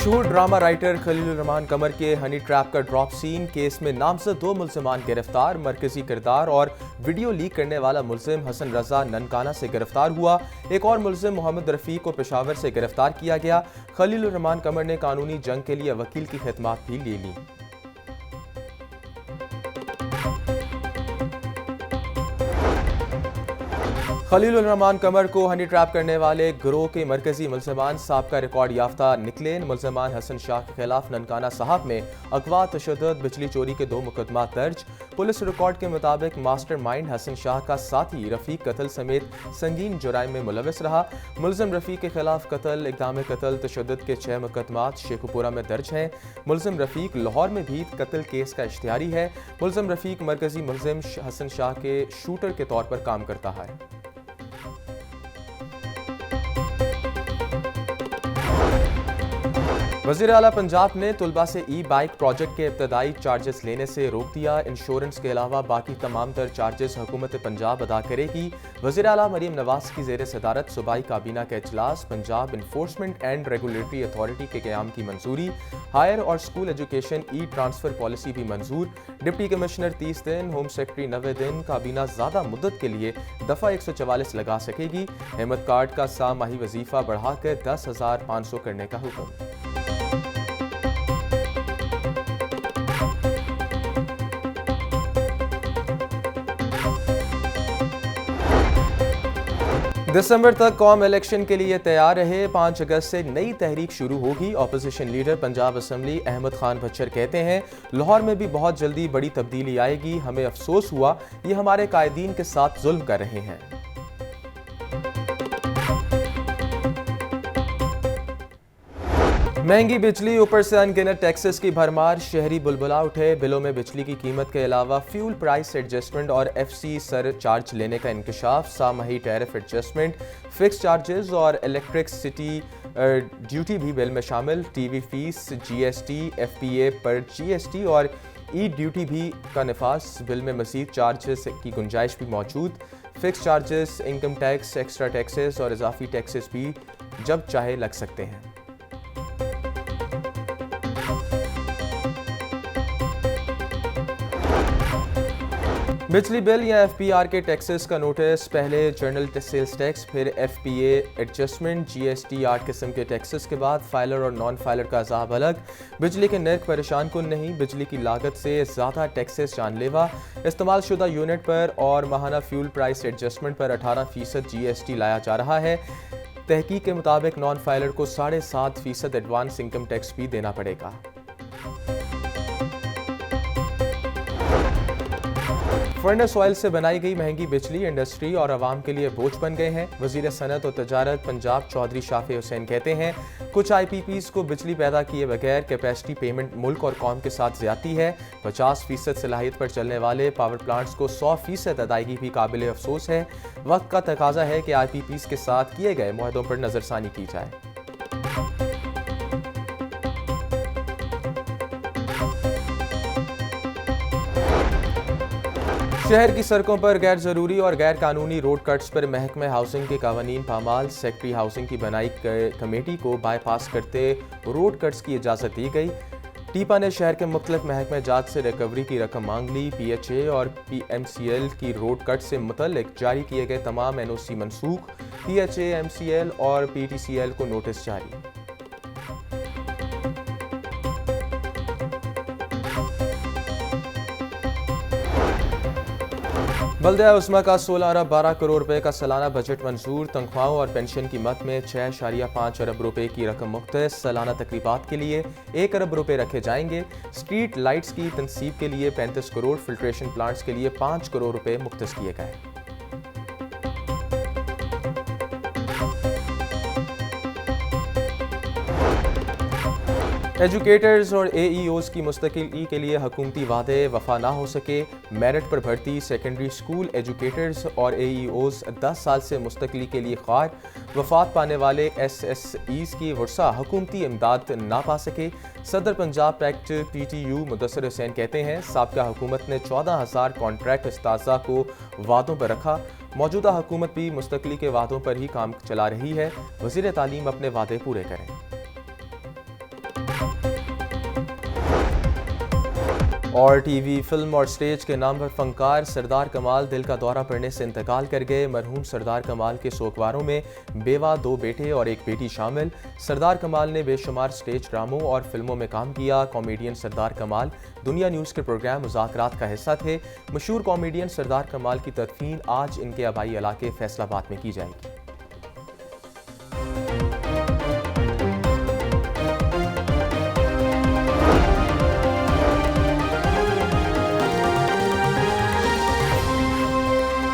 मशहूर drama writer Khalil Rahman कमर के honey trap का ड्रॉप सीन केस में नामजद 2 मुल्जिमान गिरफ्तार। मरकजी किरदार और वीडियो लीक करने वाला मुल्जिम हसन रजा ननकाना से गिरफ्तार हुआ। एक और मुल्जिम मोहम्मद रफीक को पेशावर से गिरफ्तार किया गया। खलील रहमान कमर ने कानूनी जंग के लिए वकील की खिदमात भी ले ली। खलील रहमान कमर को हनी ट्रैप करने वाले गिरोह के मरकजी मुल्जिमान साबका रिकॉर्ड याफ्ता निकले। मुल्जिमान हसन शाह के खिलाफ ननकाना साहब में अगवा, तशद्दुद, बिजली चोरी के 2 मुकदमा दर्ज। पुलिस रिकॉर्ड के मुताबिक मास्टर माइंड हसन शाह का साथी रफीक कत्ल समेत संगीन जुराइम में मुलविस रहा। मुल्जिम रफीक के खिलाफ कत्ल, इक़दाम कत्ल, तशद्दुद के 6 मुकदमा शेखुपुरा में दर्ज हैं। मुल्जिम रफीक लाहौर में भी कत्ल केस का इश्तिहारी है। मुल्जिम रफीक मरकजी मुल्जिम हसन शाह के शूटर के तौर पर काम करता है। वज़ीर आला पंजाब ने तुलबा से ई-बाइक प्रोजेक्ट के इब्तदाई चार्जेस लेने से रोक दिया। इंश्योरेंस के अलावा बाकी तमाम तर चार्जेस हुकूमत पंजाब अदा करेगी। वज़ीर आला मरीम नवाज की ज़ेर सदारत सूबाई काबीना का इजलास। Punjab enforcement and regulatory authority के क़याम की मंजूरी। हायर और school education e transfer policy भी मंजूर। डिप्टी कमिश्नर 30 दिन, होम सेक्रेटरी 90 दिन। काबीना ज़्यादा मुद्दत के लिए दफ़ा 144 लगा सकेगी। हिम्मत कार्ड का सामाही वजीफ़ा बढ़ाकर 10,500 करने का हुक्म। दिसंबर तक कौम इलेक्शन के लिए तैयार रहे। 5 अगस्त से नई तहरीक शुरू होगी। Opposition leader Punjab assembly Ahmad Khan Bhachar कहते हैं, लाहौर में भी बहुत जल्दी बड़ी तब्दीली आएगी। हमें अफसोस हुआ ये हमारे कायदीन के साथ जुल्म कर रहे हैं। महंगी बिजली, ऊपर से अनगिनत टैक्सेस की भरमार। शहरी बुलबुला उठे। बिलों में बिजली की कीमत के अलावा फ्यूल प्राइस एडजस्टमेंट और FC सर चार्ज लेने का इंकशाफ। सामाही टैरिफ एडजस्टमेंट, फिक्स चार्जेस और इलेक्ट्रिसिटी ड्यूटी भी बिल में शामिल। TV फीस, GST, FPA पर GST और ड्यूटी भी का निफास। बिल में मज़ीद चार्जेस की गुंजाइश भी मौजूद। Fix charges, income tax, extra taxes और इजाफी टैक्सेस भी जब चाहे लग सकते हैं। बिजली बिल या FPR के टैक्सेस का नोटिस। पहले जनरल सेल्स टैक्स, फिर FPA एडजस्टमेंट, GST, 8 किस्म के टैक्सेस के बाद फाइलर और नॉन फाइलर का अज़ाब अलग। बिजली के नर्क परेशान कुन नहीं। बिजली की लागत से ज़्यादा टैक्सेस जानलेवा। इस्तेमाल शुदा यूनिट पर और माहाना फ्यूल प्राइस एडजस्टमेंट पर 18% GST लाया जा रहा है। तहकीक के मुताबिक नॉन फाइलर को 7.5% एडवांस इनकम टैक्स भी देना पड़ेगा। फर्नेस ऑयल से बनाई गई महंगी बिजली इंडस्ट्री और आवाम के लिए बोझ बन गए हैं। वज़ीर सनत और तजारत पंजाब चौधरी शाफी हुसैन कहते हैं, कुछ IPPs को बिजली पैदा किए बगैर कैपेसिटी पेमेंट मुल्क और कौम के साथ ज्यादती है। 50% सलाहियत पर चलने वाले पावर प्लांट्स को 100% अदायगी भी काबिल अफसोस है। वक्त का तकाजा है कि IPPs के साथ किए गए मुआहदों पर नजरसानी की जाए। शहर की सड़कों पर गैर जरूरी और गैर कानूनी रोड कट्स पर महकमा हाउसिंग के कावानीन पामाल। सेक्रेटरी हाउसिंग की बनाई कमेटी को बाईपास करते रोड कट्स की इजाज़त दी गई। टीपा ने शहर के मुख्तलिफ महकमे जात से रिकवरी की रकम मांग ली। PHA और PMCL की रोड कट से मुतल्लिक जारी किए गए तमाम NOC मनसूख। PHA, MCL और PTCL को नोटिस जारी। बल्दिया उस्मा का 16 अरब 12 करोड़ रुपए का सालाना बजट मंजूर। तनख्वाहों और पेंशन की मद में 6.5 अरब रुपए की रकम मुख्तस। सालाना तकरीबात के लिए 1 अरब रुपए रखे जाएंगे। स्ट्रीट लाइट्स की तनसीब के लिए 35 करोड़, फिल्ट्रेशन प्लांट्स के लिए 5 करोड़ रुपए मुख्तस किए गए। एजुकेटर्स और AEOs की मुस्तकिली के लिए हुकूमती वादे वफा ना हो सके। मेरिट पर भर्ती सेकेंडरी स्कूल एजुकेटर्स और AEOs 10 साल से मुस्तकिली के लिए ख्वार। वफात पाने वाले SSEs की वर्सा हुकूमती इमदाद ना पा सके। सदर पंजाब पैक्ट PTU मुदस्सिर हुसैन कहते हैं, साबका हुकूमत ने 14,000 कॉन्ट्रैक्ट उस्ताज़ा को वादों पर रखा। मौजूदा हुकूमत भी मुस्तकिली के वादों पर ही काम चला रही है। वज़ीर तालीम अपने वादे पूरे करें। और टीवी, फिल्म और स्टेज के नाम पर फनकार सरदार कमाल दिल का दौरा पड़ने से इंतकाल कर गए। मरहूम सरदार कमाल के सोगवारों में बेवा, 2 बेटे और 1 बेटी शामिल। सरदार कमाल ने बेशुमार स्टेज ड्रामों और फिल्मों में काम किया। कॉमेडियन सरदार कमाल दुनिया न्यूज़ के प्रोग्राम मुज़ाकरात का हिस्सा थे। मशहूर कॉमेडियन सरदार कमाल की तदफीन आज इनके आबाई इलाके फैसलाबाद में की जाएगी।